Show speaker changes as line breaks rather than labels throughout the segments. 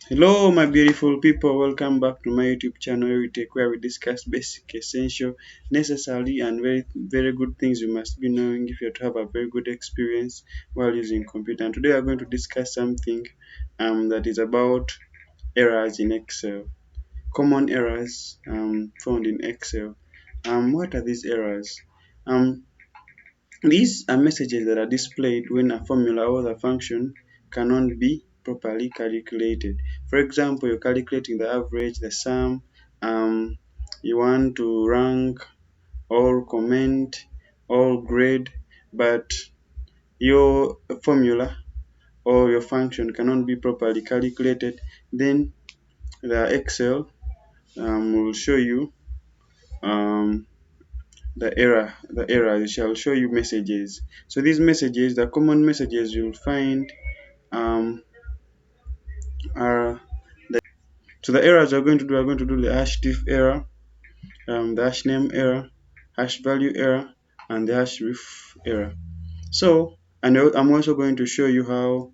Hello, my beautiful people. Welcome back to my YouTube channel where we discuss basic, essential, necessary, and very good things you must be knowing if you're to have a very good experience while using computer. And today we are going to discuss something that is about errors in Excel, common errors found in Excel. What are these errors? Um, these are messages that are displayed when a formula or the function cannot be properly calculated. For example, you're calculating the average, the sum, you want to rank or comment or grade, but your formula or your function cannot be properly calculated, then the Excel will show you um, the error shall show you messages. So these messages, the common messages you'll find um, are so the errors are going to do the hash diff error, the hash name error, hash value error, and the hash ref error. So, and I'm also going to show you how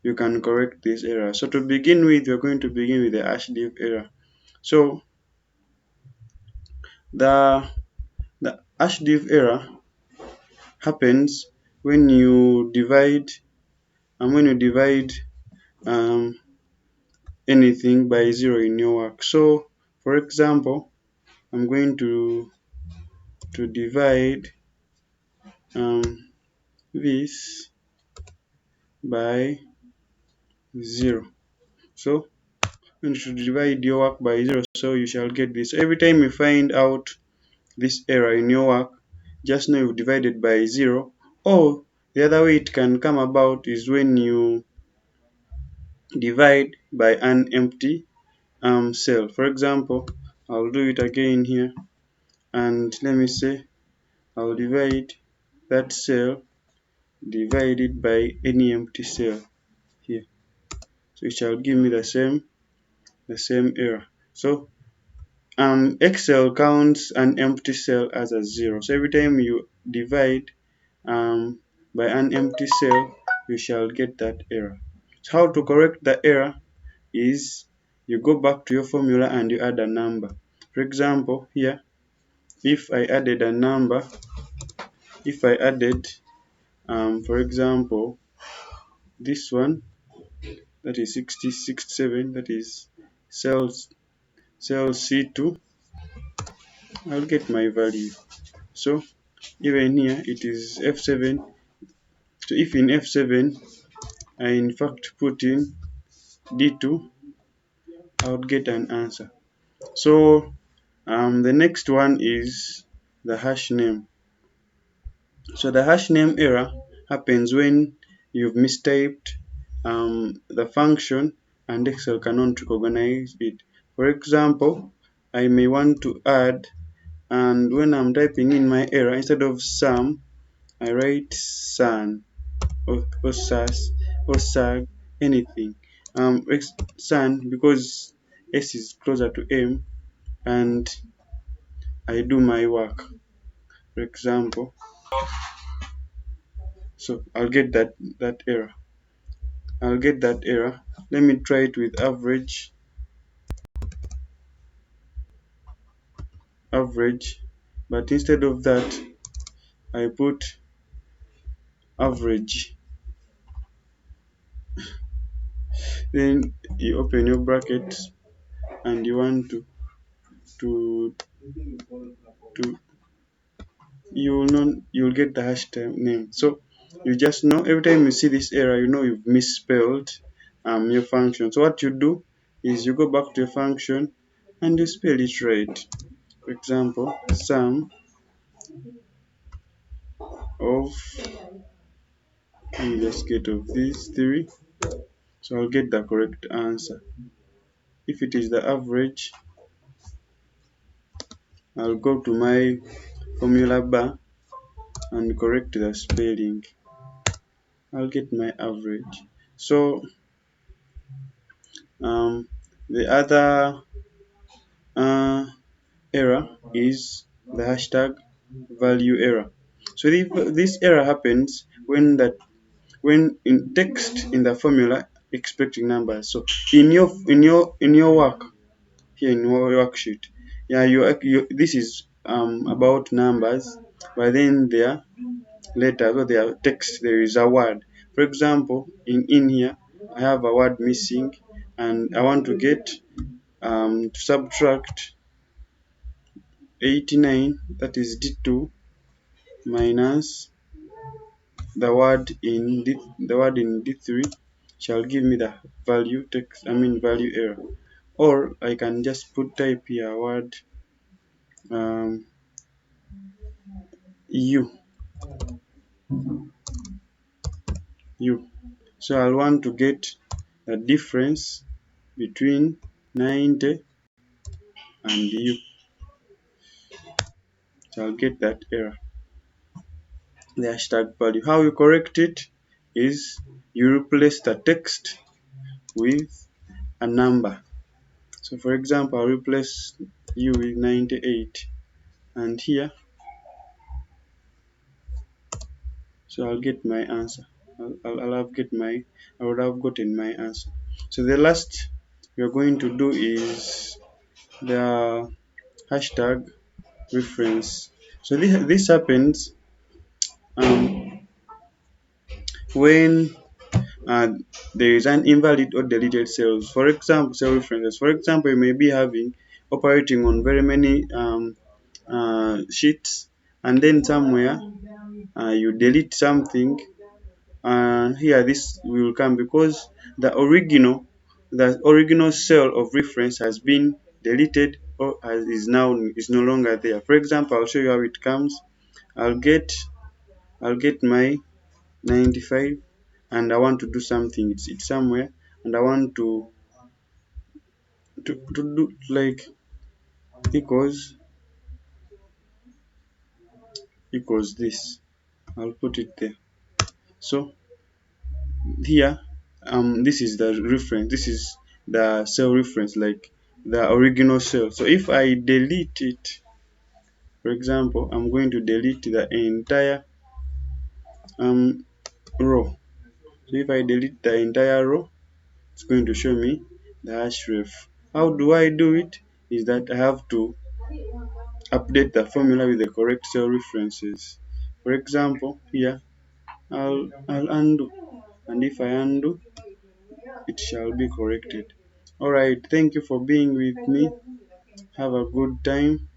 you can correct this error. So to begin with, we're going to begin with the hash diff error. So the hash diff error happens when you divide um, anything by zero in your work. So, for example, I'm going to divide this by zero. So, when you should divide your work by zero, so you shall get this. So every time you find out this error in your work, just know you've divided by zero. Or the other way it can come about is when you divide by an empty cell. For example, I'll do it again here, and let me say I'll divide that cell divided by any empty cell here. So it shall give me the same error. So Excel counts an empty cell as a zero. So every time you divide by an empty cell, you shall get that error. So how to correct the error is you go back to your formula and you add a number. For example, here, if I added a number, if I added, for example, this one, that is 6067, that is cell C2, I'll get my value. So even here it is F7. So if in F7 I in fact put in D2, I would get an answer. So the next one is the hash name. So the hash name error happens when you've mistyped the function and Excel cannot recognize it. For example, I may want to add, and when I'm typing in my error, instead of sum, I write san or sas or sag, anything. San because S is closer to M, and I do my work. For example, so I'll get that error. I'll get that error. Let me try it with average, but instead of that, I put average. Then you open your brackets and you want to to you'll get the hashtag name. So you just know every time you see this error, you know you've misspelled your function. So what you do is you go back to your function and you spell it right. For example, sum of, let me just get of these three. So I'll get the correct answer. If it is the average, I'll go to my formula bar and correct the spelling. I'll get my average. So the other uh, error is the hashtag value error. So this error happens when in text in the formula expecting numbers. So in your work here in your worksheet, yeah, this is about numbers, but then there letters or their text there is a word. For example, in here I have a word missing, and I want to get to subtract 89, that is D2, minus the word in D3 shall give me the value error. Or I can just type here word um, u u. So I'll want to get the difference between 90 and u. So I'll get that error. The hashtag value. How you correct it is you replace the text with a number. So for example, I'll replace u with 98, and here, so I'll get my answer. I would have gotten my answer. So the last we are going to do is the hashtag reference. So this happens um, when uh, there is an invalid or deleted cells. For example, cell references. For example, you may be operating on very many sheets, and then somewhere you delete something, and here this will come because the original cell of reference has been deleted, or is no longer there. For example, I'll show you how it comes. I'll get my 95, and I want to do something. It's somewhere, and I want to do like equals this. I'll put it there. So here, this is the reference. This is the cell reference, like the original cell. So if I delete it, for example, I'm going to delete the entire row. So if I delete the entire row, it's going to show me the hash ref. How do I do it? Is that I have to update the formula with the correct cell references. For example, here I'll undo, and if I undo, it shall be corrected. Alright, thank you for being with me. Have a good time.